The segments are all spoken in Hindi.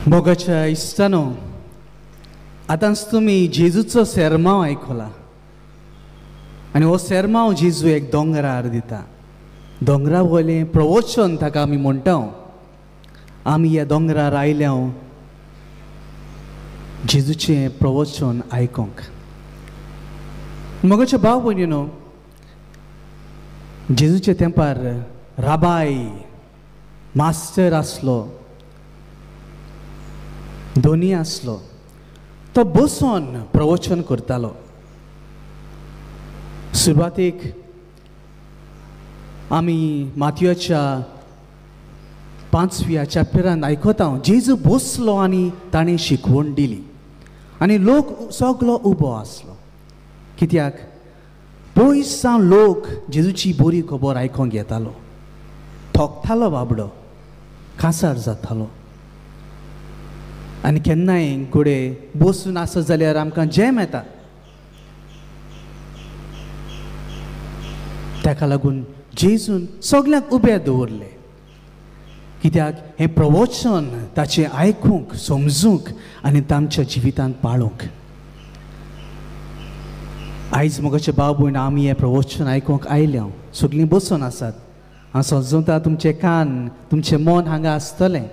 मोगाच्या इश्टानो, आतांच तुम्ही जेजूचो सेरमांव आयकला आनी हो सेरमांव जेजू एक दोंगरार दिता. दोंगरा वयलें प्रवचन ताका आमी म्हणटा. आमी ह्या दोंगरार आयल्या जेजूचें प्रवचन आयकोंक. मोगाच्या भाव भयणीनो, जेजूच्या तेंपार राबाय मास्टर आसलो, दोनी आसलो. तो बसून प्रवचन करतालो. सुरवातेक आमी मातयेच्या 5व्या चॅप्टरान आयकता जेजू बसलो आनी ताणें शिकवण दिली आनी लोक सगलो उबो आसलो. कित्याक पयस सावन लोक जेजूची बरी खबर आयकोंक येतालो. थोकतालो बाबडो, कांसार जातालो. आनी केन्नाय घोडे बसून आसत जाल्यार आमकां जेम येता. ताका लागून जेजून सगळ्यांक उबे दवरले. कित्याक हें प्रवचन ताचें आयकूंक, समजूंक आनी तांच्या जिवितांत पाळूंक. आयज मोगाचे भाव भयण, आमी हें प्रवचन आयकूंक आयल्या सगळीं बसून आसात. हांव समजूता तुमचे कान, तुमचें मन हांगा आसतलें.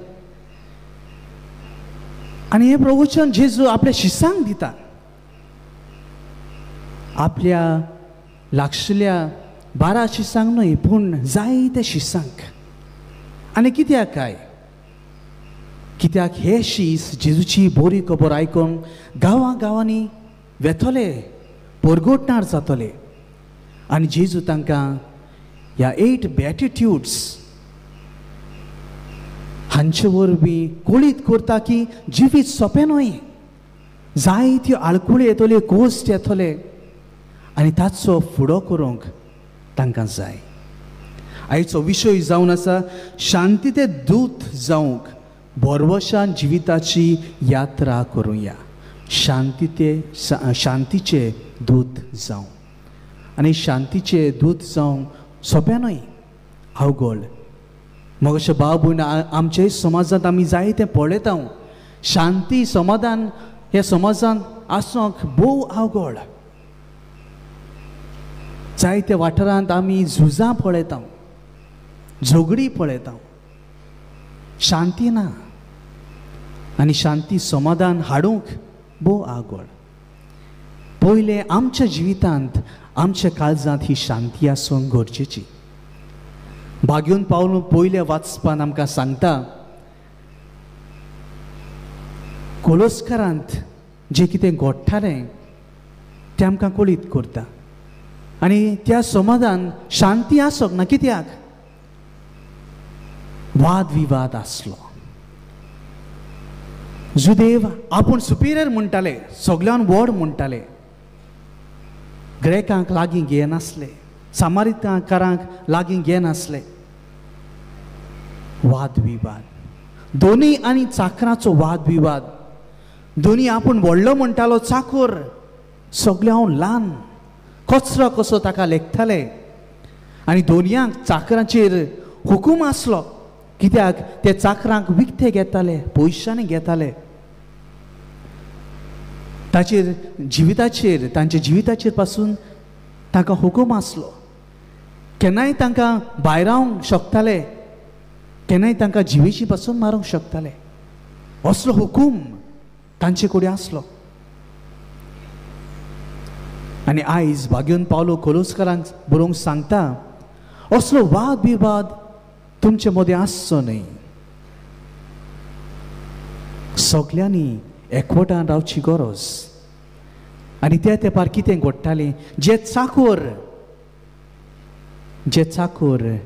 आनी हें प्रवचन जेजू आपल्या शिसांक दिता. आपल्या लागशिल्ल्या 12 शिसांक न्हय, पूण जायत्या शिसांक. आनी कित्याक काय? कित्याक हे शीस जेजूची बरी खबर आयकून गांवांनी वेतले, परगोटणार जातले. आनी जेजू तांकां ह्या 8 बेटिट्यूड्स हांचे वरवीं कळीत करता की जिवीत सोंपें न्हय. जायत्यो आळकुळे येतल्यो, गोश्ट येतले आनी ताचो फुडो करूंक तांकां जाय. आयचो विशय जावन आसा शांतीचे दूत जावंक बरवशान जिविताची यात्रा करुया. शांतीचे दूत जावं. आनी शांतीचे दूत जावंक सोंपें न्हय, अवघड. मग अशें भाव भयण, आमचे समाजांत आमी जायते पळयता. शांती समाधान ह्या समाजांत आसूंक भोव अवघड. जायत्या वाठारांत आमी झुजां पळयता, झगडी पळयता. शांती ना. आनी शांती समाधान हाडूंक भोव अवघड. पयले आमच्या जिवितांत, आमच्या काळजांत ही शांती आसूंक गरजेची. भाग्यून पावलू पयल्या वाचपान आमकां सांगता, कोलोस्कारांत जें कितें घडटालें तें आमकां कळीत करता. आनी त्या समाधान शांती आसोंक ना. कित्याक? वाद विवाद आसलो. जुदेव आपूण सुपिरियर म्हणटाले, सगळ्यान व्हड म्हणटाले. ग्रेकांक लागीं घेनासले, सामारिकांकारांक लागीं घेनासले. वाद विवाद, दोनी आनी चाकराचो वाद विवाद. दोनी आपूण व्हडलो म्हणटालो चाकर, सगळ्यान ल्हान कचरो कसो ताका लेखताले. आनी दोनयांक चाकरांचेर हुकूम आसलो. कित्याक ते चाकरांक विकते घेताले, पयशांनी घेताले. ताचेर जिविताचेर, तांच्या जिविताचेर पासून तांकां हुकूम आसलो. केन्नाय तांकां भायर रावंक शकताले, केन्नाय तांकां जिवेची पासून मारूंक शकताले. असलो हुकूम तांचे कडेन आसलो. आनी आयज भाग्यून पावलो कोलोस्कारांक बरोवंक सांगता, असलो वाद विवाद तुमचे मदें आसचो न्हय. सगळ्यांनी एकवटान रावची गरज. आनी त्या तेंपार कितें घडटालें, जे चाकर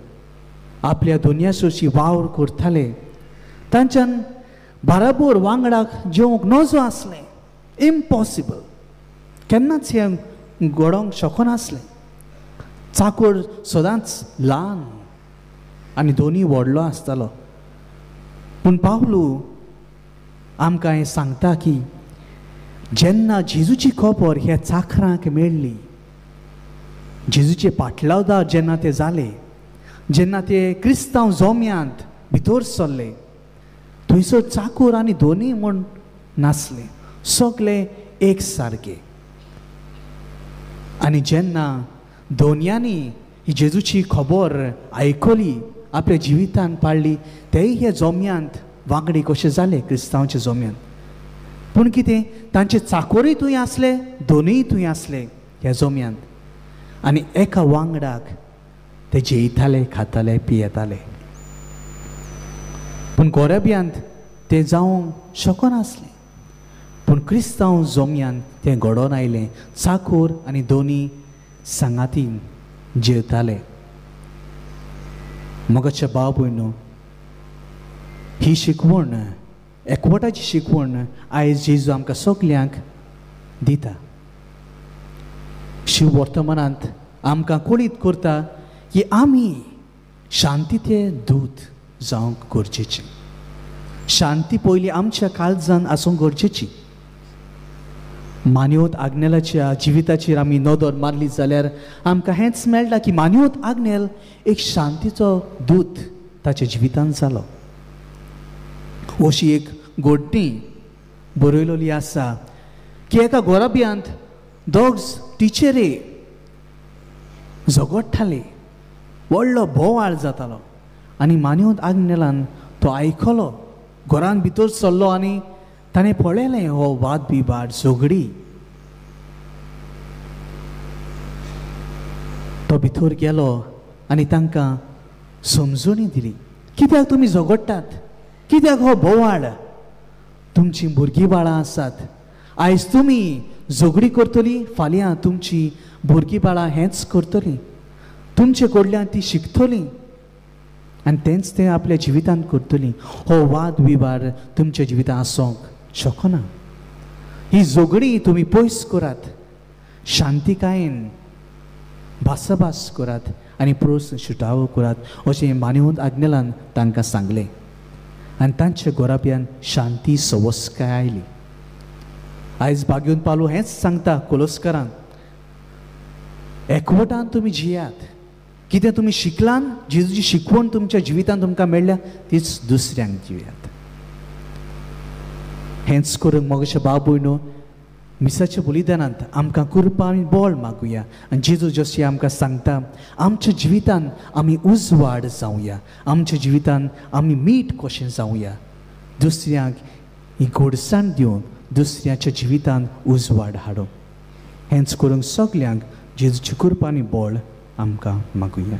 आपल्या दुनियासोची वावर करताले, तांच्यान बराबर वांगडाक जेवंक नजो आसलें. इम्पॉसिबल. केन्नाच हें घडोवंक शकनासलें. चाकर सदांच ल्हान आनी दोनी व्हडलो आसतालो. पूण पावलू आमकां हें सांगता की जेन्ना जेजूची खबर ह्या चाकरांक मेळ्ळी, जेजूचे पाटलावदार जेन्ना ते जाले, जेन्ना ते क्रिस्तांव जोम्यांत भितर सरले, थंयसर चाकूर आनी दोनी म्हूण नासले, सगळे एक सारके. आनी जेन्ना दोनयांनी ही जेजूची खबर आयकली, आपल्या जिवितान पाळली, तेय हे जोम्यांत वांगडी कशे जाले क्रिस्तांवाच्या जोम्यांत. पूण कितें, तांचे चाकोरूय थंय आसले, दोनूय थंय आसले ह्या जोम्यांत. आनी एका वांगडाक ते जेयताले, खाताले, पियेताले. पूण गोरेब्यांत ते जावंक शकनासलें. पूण क्रिस्तांव जोम्यान तें घडोवन आयलें. चाकोर आनी दोनी सांगातीन जेवताले. मोगाच्या भाव भयणो, ही शिकवण, एकवटाची शिकवण आयज जेजू आमकां सगल्यांक दिता. शिव वर्तमानांत आमकां कळीत करता की आमी शांतीचें दूत जावंक गरजेचें. शांती पयली आमच्या काळजान आसूंक गरजेची. मान्योत आग्नेलाच्या जिविताचेर आमी नदर मारली जाल्यार आमकां हेंच मेळटा की मान्योत आग्नेल एक शांतीचो दूत ताच्या जिवितांत जालो. अशी एक घडणी बरयलेली आसा की एका गोराब्यांत दोग टिचेरे झगडटाले, व्हडलो बोवाळ जातालो. आनी मान्योत आग्नेलान तो आयकलो, घरान भितर सरलो आनी ताणें पळयलें हो वाद बिबाड, झगडी. तो भितर गेलो आनी तांकां समजुणी दिली, कित्याक तुमी झगडटात, कित्याक हो बोवाळ, तुमचीं भुरगीं बाळां आसात. आयज तुमी झगडी करतलीं, फाल्यां तुमचीं भुरगीं बाळां हेंच करतलीं, तुमचे कडल्यान तीं शिकतलीं आनी तेंच ते आपल्या जिवितांत करतलीं. हो वाद विवाद तुमच्या जिवितांत आसूंक शकना. ही झगडी तुमी पयस करात, शांतिकायेन भासाभास करात आनी प्रस्न सुटावो करात, अशें मान्योत आग्नेलान तांकां सांगलें. आनी तांच्या गोराब्यान शांती सवस्काय आयली. आयज भाग्योन पालू हेंच सांगता कोलोस्कारांक, एकवटान तुमी जियात. कितें तुमी शिकलान, जेजूची शिकवण तुमच्या जिवितांत तुमकां मेळ्ळ्या तीच दुसऱ्यांक जियात. हेंच करूंक मोगाच्या भाव भयणो, मिसाच्या बलिदानांत आमकां कृपा आनी बळ मागुया. आनी जेजू जशें आमकां सांगता, आमच्या जिवितांत आमी उजवाड जावया, आमच्या जिवितांत आमी मीठ कशें जावया, दुसऱ्यांक ही घोडसाण दिवन दुसऱ्याच्या जिवितांत उजवाड हाडूंक. हेंच करूंक सगल्यांक जेजूची कृपा आनी बळ आमकां मागुया.